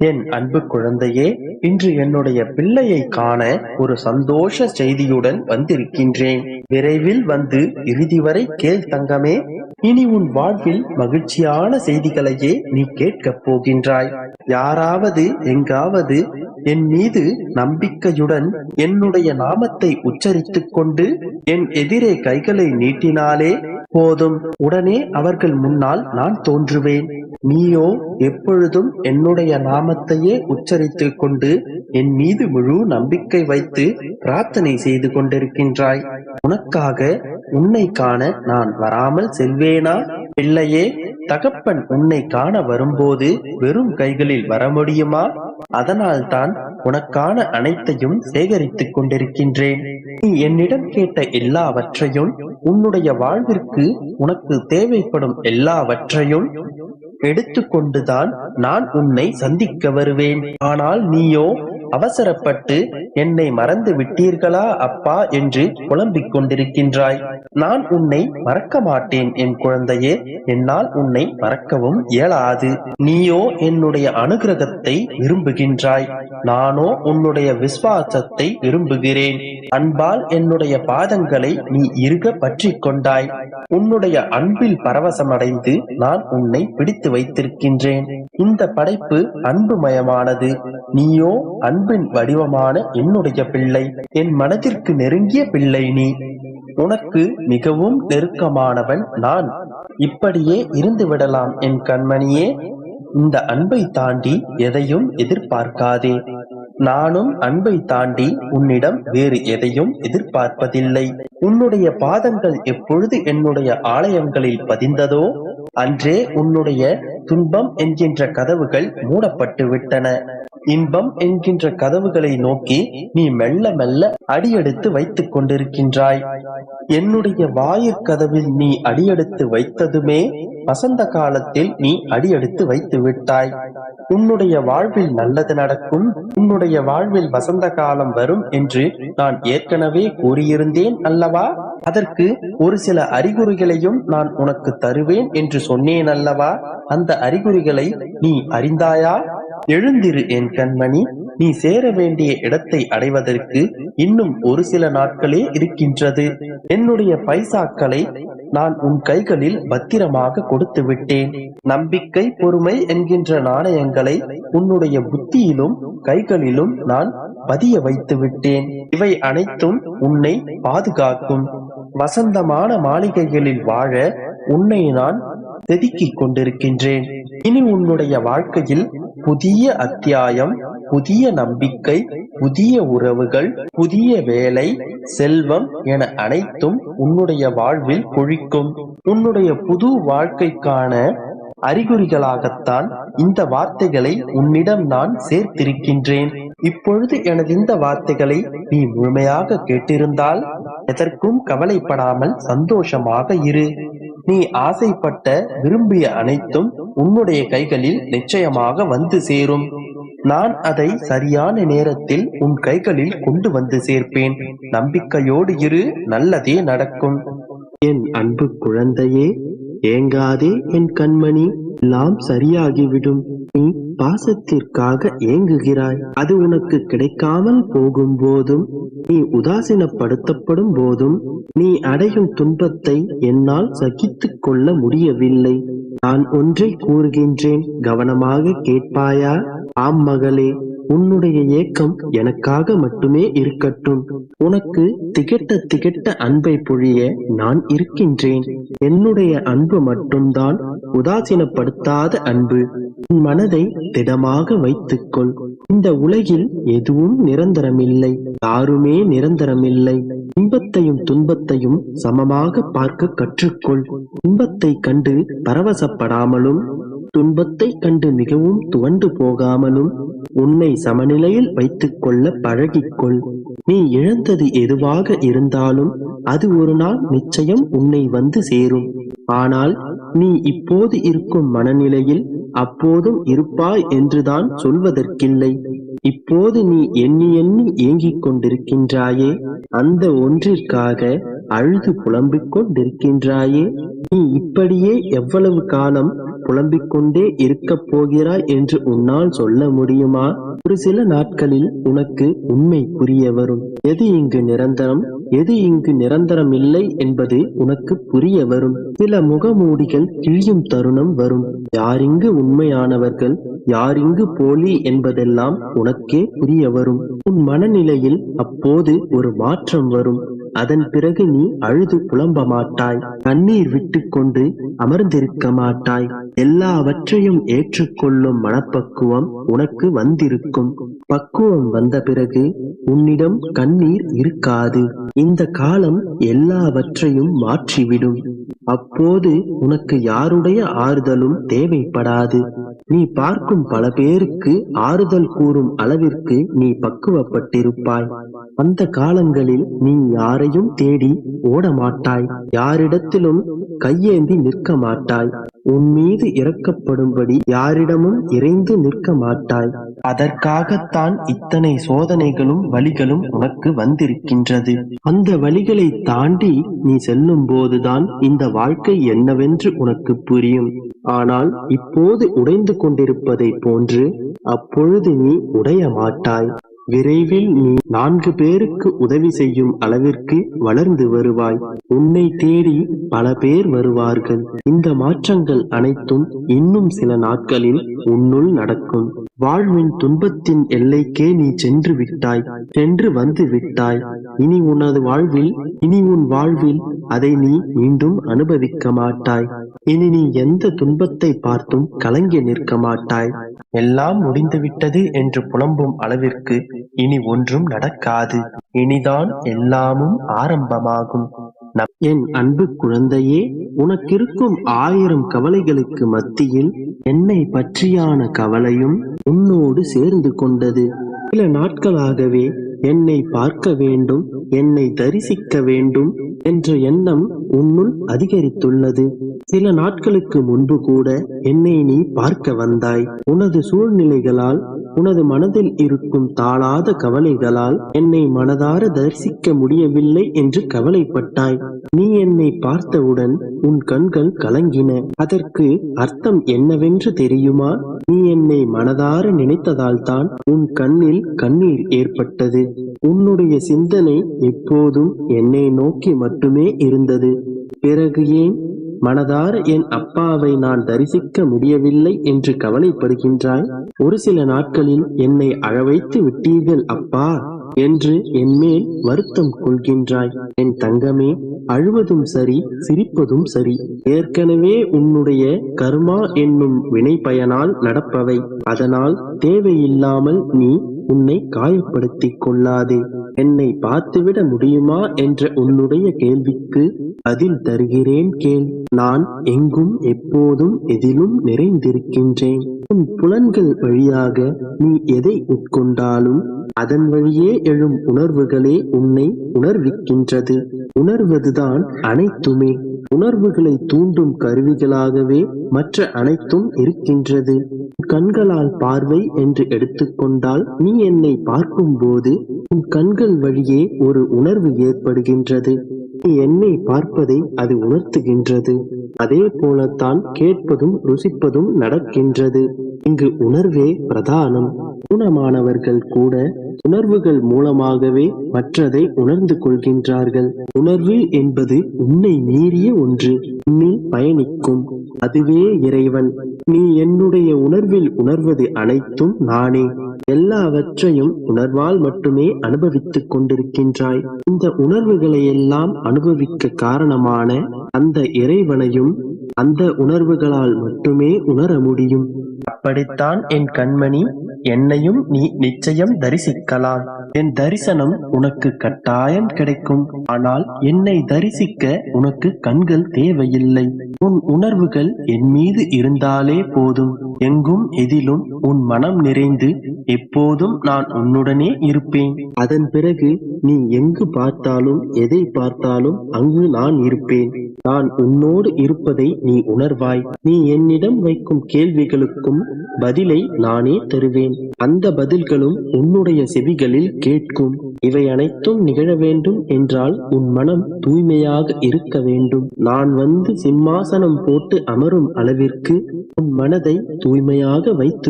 என் அன்பு குழந்தையே, இன்று என்னுடைய பிள்ளையை காண ஒரு சந்தோஷ செய்தியுடன் வந்திருக்கின்றேன். விரைவில் வந்து இறுதி வரை கேள் தங்கமே. இனி உன் வாழ்வில் மகிழ்ச்சியான செய்திகளையே நீ கேட்கப் போகின்றாய். யாராவது எங்காவது என் மீது நம்பிக்கையுடன் என்னுடைய நாமத்தை உச்சரித்துக் கொண்டு என் எதிரே கைகளை நீட்டினாலே போதும், உடனே அவர்கள் முன்னால் நான் தோன்றுவேன். நீயோ எப்பொழுதும் என்னுடைய நாமத்தையே உச்சரித்துக் கொண்டு என் மீது முழு நம்பிக்கை வைத்து பிரார்த்தனை செய்து கொண்டிருக்கின்றாய். உனக்காக உன்னை காண நான் வராமல் செல்வேனா? பிள்ளையே, தகப்பன் உன்னை காண வரும்போது வெறும் கைகளில் வர முடியுமா? அதனால்தான் உனக்கான அனைத்தையும் சேகரித்துக் கொண்டிருக்கின்றேன். நீ என்னிடம் கேட்ட எல்லாவற்றையும், உன்னுடைய வாழ்விற்கு உனக்கு தேவைப்படும் எல்லாவற்றையும் எடுத்துக்கொண்டுதான் நான் உன்னை சந்திக்க வருவேன். ஆனால் நீயோ அவசரப்பட்டு என்னை மறந்து விட்டீர்களா அப்பா என்று புலம்பிக் கொண்டிருக்கின்றாய். நான் உன்னை மறக்க மாட்டேன் என் குழந்தையே. என்னால் உன்னை மறக்கவும் இயலாது. நீயோ என்னுடைய அனுகிரகத்தை விரும்புகின்றாய், நானோ உன்னுடைய விசுவாசத்தை விரும்புகிறேன். அன்பால் என்னுடைய பாதங்களை நீ இறுக பற்றி கொண்டாய். உன்னுடைய அன்பில் பரவசமடைந்து நான் உன்னை பிடித்து வைத்திருக்கின்றேன். இந்த படைப்பு அன்புமயமானது. நீயோ அன்பின் வடிவமான என்னுடைய பிள்ளை, என் மனதிற்கு நெருங்கிய பிள்ளை. நீ உனக்கு மிகவும் நெருக்கமானவன் நான். இப்படியே இருந்து விடலாம் என் கண்மணியே. இந்த அன்பை தாண்டி எதையும் எதிர்பார்க்காதே. நானும் அன்பை தாண்டி உன்னிடம் வேறு எதையும் எதிர்பார்ப்பதில்லை. உன்னுடைய பாதங்கள் எப்பொழுது என்னுடைய ஆலயங்களில் பதிந்ததோ அன்றே உன்னுடைய துன்பம் என்கின்ற கதவுகள் மூடப்பட்டு விட்டன. இன்பம் என்கின்ற கதவுகளை நோக்கி நீ மெல்ல மெல்ல அடியெடுத்து வைத்துக் கொண்டிருக்கின்றாய். என்னுடைய வாயிற்கதவில் நீ அடியெடுத்து வைத்ததுமே வசந்த காலத்தில் நீ அடியெடுத்து வைத்து விட்டாய். உன்னுடைய வாழ்வில் நல்லது நடக்கும், உன்னுடைய வாழ்வில் வசந்த காலம் வரும் என்று நான் ஏற்கனவே கூறியிருந்தேன் அல்லவா? அதற்கு ஒரு சில அறிகுறிகளையும் நான் உனக்கு தருவேன் என்று சொன்னேன் அல்லவா? அந்த அறிகுறிகளை நீ அறிந்தாயா? எழுந்திரு என் கண்மணி. நீ சேர வேண்டிய இடத்தை அடைவதற்கு இன்னும் ஒரு சில நாட்களே இருக்கின்றது. என்னுடைய பைசாக்களை நான் உன் கைகளில் பத்திரமாக கொடுத்து விட்டேன். நம்பிக்கை, பொறுமை என்கின்ற நாணயங்களை உன்னுடைய புத்தியிலும் கைகளிலும் நான் பதிய வைத்து விட்டேன். இவை அனைத்தும் உன்னை பாதுகாக்கும். வசந்தமான மாளிகைகளில் வாழ உன்னை நான் செதுக்கிக் கொண்டிருக்கின்றேன். இனி உன்னுடைய வாழ்க்கையில் புதிய அத்தியாயம், புதிய நம்பிக்கை, புதிய உறவுகள், புதிய வேலை, செல்வம் என அனைத்தும் உன்னுடைய வாழ்வில் கொழிக்கும். உன்னுடைய புது வாழ்க்கைக்கான அறிகுறிகளாகத்தான் இந்த வார்த்தைகளை உன்னிடம் நான் சேர்த்திருக்கின்றேன். இப்பொழுது எனது இந்த வார்த்தைகளை நீ முழுமையாக கேட்டிருந்தால் எதற்கும் கவலைப்படாமல் சந்தோஷமாக இரு. நீ ஆசைப்பட்ட, விரும்பிய அனைத்தும் உன்னுடைய கைகளில் நிச்சயமாக வந்து சேரும். நான் அதை சரியான நேரத்தில் உன் கைகளில் கொண்டு வந்து சேர்ப்பேன். நம்பிக்கையோடு இரு, நல்லதே நடக்கும். என் அன்பு குழந்தையே, ஏங்காதே என் கண்மணி. எல்லாம் சரியாகிவிடும். நீ பாசத்திற்காக ஏங்குகிறாய். அது உனக்கு கிடைக்காமல் போகும் போதும், நீ உதாசீனப்படுத்தப்படும் போதும், நீ அடையும் துன்பத்தை என்னால் சகித்துக் கொள்ள முடியவில்லை. நான் ஒன்றை கூறுகின்றேன், கவனமாக கேட்பாயா? ஆம் மகளே, உன்னுடைய ஏக்கம் எனக்காக மட்டுமே இருக்கட்டும். உனக்கு திகட்ட திகட்ட அன்பை பொழிய நான் இருக்கின்றேன். என்னுடைய அன்பு மட்டும்தான் உதாசீனப்படுத்தாத அன்பு. உன் மனதை திடமாக வைத்துக்கொள். இந்த உலகில் எதுவும் நிரந்தரமில்லை, யாருமே நிரந்தரமில்லை. இன்பத்தையும் துன்பத்தையும் சமமாக பார்க்க கற்றுக்கொள். இன்பத்தை கண்டு பரவசப்படாமலும், துன்பத்தை கண்டு மிகவும் துவண்டு போகாமலும் உன்னை சமநிலையில் வைத்துக் கொள்ள பழகிக்கொள். நீ இழந்தது எதுவாக இருந்தாலும் அது ஒரு நாள் நிச்சயம் உன்னை வந்து சேரும். ஆனால் நீ இப்போது இருக்கும் மனநிலையில் அப்போதும் இருப்பாய் என்றுதான் சொல்வதற்கில்லை. இப்போது நீ எண்ணி எண்ணி ஏங்கிக் கொண்டிருக்கின்றாயே, அந்த ஒன்றிற்காக அழுது புலம்பிக் கொண்டிருக்கின்றாயே. நீ இப்படியே எவ்வளவு காலம் புலம்பிக் கொண்டே இருக்கப் போகிறாய் என்று உன்னால் சொல்ல முடியுமா? ஒரு சில நாட்களில் உனக்கு உண்மை புரிய வரும். எது இங்கு நிரந்தரம், எது இங்கு நிரந்தரம் இல்லை என்பது உனக்கு புரிய வரும். சில முகமூடிகள் கிழியும் தருணம் வரும். யாரிங்கு உண்மையானவர்கள், யாரிங்கு போலி என்பதெல்லாம் உனக்கே புரிய வரும். உன் மனநிலையில் அப்போது ஒரு மாற்றம் வரும். அதன் பிறகு நீ அழுது புலம்ப மாட்டாய், கண்ணீர் விட்டு கொண்டு அமர்ந்திருக்க மாட்டாய். எல்லாவற்றையும் ஏற்றுக்கொள்ளும் மனப்பக்குவம் உனக்கு வந்திருக்கும். பக்குவம் வந்த பிறகு உன்னிடம் கண்ணீர் இருக்காது. இந்த காலம் எல்லாவற்றையும் மாற்றிவிடும். அப்போது உனக்கு யாருடைய ஆறுதலும் தேவைப்படாது. நீ பார்க்கும் பல பேருக்கு ஆறுதல் கூறும் அளவிற்கு நீ பக்குவப்பட்டிருப்பாய். அந்த காலங்களில் நீ யாரையும் தேடி ஓட மாட்டாய், யாரிடத்திலும் கையேந்தி நிற்க மாட்டாய். உன் மீது இறக்கப்படும்படி யாரிடமும் இறைந்து நிற்க மாட்டாய். அதற்காகத்தான் இத்தனை சோதனைகளும் வலிகளும் உனக்கு வந்திருக்கின்றது. அந்த வலிகளை தாண்டி நீ செல்லும் போதுதான் இந்த வாழ்க்கை என்னவென்று உனக்கு புரியும். ஆனால் இப்போது உடைந்து கொண்டிருப்பதை போன்று அப்பொழுது நீ உடைய மாட்டாய். விரைவில் நீ 4 பேருக்கு உதவி செய்யும் அளவிற்கு வளர்ந்து வருவாய். உன்னை தேடி பல பேர் வருவார்கள். இந்த மாற்றங்கள் அனைத்தும் இன்னும் சில நாட்களில் உன்னுள் நடக்கும். வாழ்வின் துன்பத்தின் எல்லைக்கே நீ சென்று விட்டாய், சென்று வந்து விட்டாய். இனி உன் வாழ்வில் அதை நீ மீண்டும் அனுபவிக்க மாட்டாய். இனி நீ எந்த துன்பத்தை பார்த்தும் கலங்கி நிற்க மாட்டாய். எல்லாம் முடிந்துவிட்டது என்று புலம்பும் அளவிற்கு இனி ஒன்றும் நடக்காது. இனிதான் எல்லாமும் ஆரம்பமாகும். என் அன்பு குழந்தையே, உனக்கிருக்கும் 1000 கவலைகளுக்கு மத்தியில் என்னை பற்றியான கவலையும் உன்னோடு சேர்ந்து கொண்டது. சில நாட்களாகவே என்னை பார்க்க வேண்டும், என்னை தரிசிக்க வேண்டும் என்ற எண்ணம் உன்னுள் அதிகரித்துள்ளது. சில நாட்களுக்கு முன்பு கூட என்னை நீ பார்க்க வந்தாய். உனது சூழ்நிலைகளால், உனது மனதில் இருக்கும் தாளாத கவலைகளால் என்னை மனதார தரிசிக்க முடியவில்லை என்று கவலைப்பட்டாய். நீ என்னை பார்த்தவுடன் உன் கண்கள் கலங்கின. அதற்கு அர்த்தம் என்னவென்று தெரியுமா? நீ என்னை மனதார நினைத்ததால் தான் உன் கண்ணில் கண்ணீர் ஏற்பட்டது. உன்னுடைய சிந்தனை எப்போதும் என்னை நோக்கி மட்டுமே இருந்தது. பிறகு ஏன் மனதார என் அப்பாவை நான் தரிசிக்க முடியவில்லை என்று கவலைப்படுகின்றாய்? ஒரு சில நாட்களில் என்னை அழவைத்து விட்டீர்கள் அப்பா என்று என் மேல் வருத்தம் கொள்கின்றாய். என் தங்கமே, அழுவதும் சரி, சிரிப்பதும் சரி, ஏற்கனவே உன்னுடைய கர்மா என்னும் வினை பயனால் நடப்பவை. அதனால் தேவையில்லாமல் நீ உன்னை காயப்படுத்திக் கொள்ளாதே. என்னை பார்த்துவிட முடியுமா என்ற உன்னுடைய கேள்விக்கு பதில் தருகிறேன் கேள். நான் எங்கும் எப்போதும் எதிலும் நிறைந்திருக்கின்றேன். உன் புலன்கள் வழியாக நீ எதை உட்கொண்டாலும் அதன் வழியே எழும் உணர்வுகளே உன்னை உணர்விக்கின்றது. உணர்வதுதான் அனைத்துமே. உணர்வுகளை தூண்டும் கருவிகளாகவே மற்ற அனைத்தும் இருக்கின்றது. கண்களால் பார்வை என்று எடுத்துக்கொண்டால், நீ என்னை பார்க்கும் போது உன் கண்கள் வழியே ஒரு உணர்வு ஏற்படுகின்றது. நீ என்னை பார்ப்பதை அது உணர்த்துகின்றது. அதே போலத்தான் கேட்பதும் ருசிப்பதும் நடக்கின்றது. இங்கு உணர்வே பிரதானம். ஊனமானவர்கள் கூட உணர்வுகள் மூலமாகவே மற்றதை உணர்ந்து கொள்கின்றார்கள். உணர்வு என்பது உன்னை மீறிய ஒன்று, உன்னில் பயணிக்கும். அதுவே இறைவன். நீ என்னுடைய உணர்வில் உணர்வது அனைத்தும் நானே. எல்லாவற்றையும் உணர்வால் மட்டுமே அனுபவித்துக் கொண்டிருக்கின்றாய். இந்த உணர்வுகளை எல்லாம் அனுபவிக்க காரணமான அந்த இறைவனையும் அந்த உணர்வுகளால் மட்டுமே உணர முடியும். அப்படித்தான் என் கண்மணி, என்னையும் நீ நிச்சயம் தரிசிக்கலாம். என் தரிசனம் உனக்கு கட்டாயம் கிடைக்கும். ஆனால் என்னை தரிசிக்க உனக்கு கண்கள் தேவையில்லை. உன் உணர்வுகள் என் மீது இருந்தாலே போதும். எங்கும் எதிலும் உன் மனம் நிறைந்து எப்போதும் நான் உன்னுடனே இருப்பேன். அதன் பிறகு நீ எங்கு பார்த்தாலும் எதை பார்த்தாலும் அங்கு நான் இருப்பேன். நான் உன்னோடு இருப்பதை நீ உணர்வாய். நீ என்னிடம் வைக்கும் கேள்விகளுக்கும் பதிலை நானே தருவேன். கேட்பேன். அந்த பதில்களும் உன்னுடைய செவிகளில் கேட்கும். இவை அனைத்தும் நிகழ வேண்டும் என்றால் உன் மனம் தூய்மையாக இருக்க வேண்டும். நான் வந்து சிம்மாசனம் போட்டு அமரும் அளவிற்கு உன் மனதை தூய்மையாக வைத்து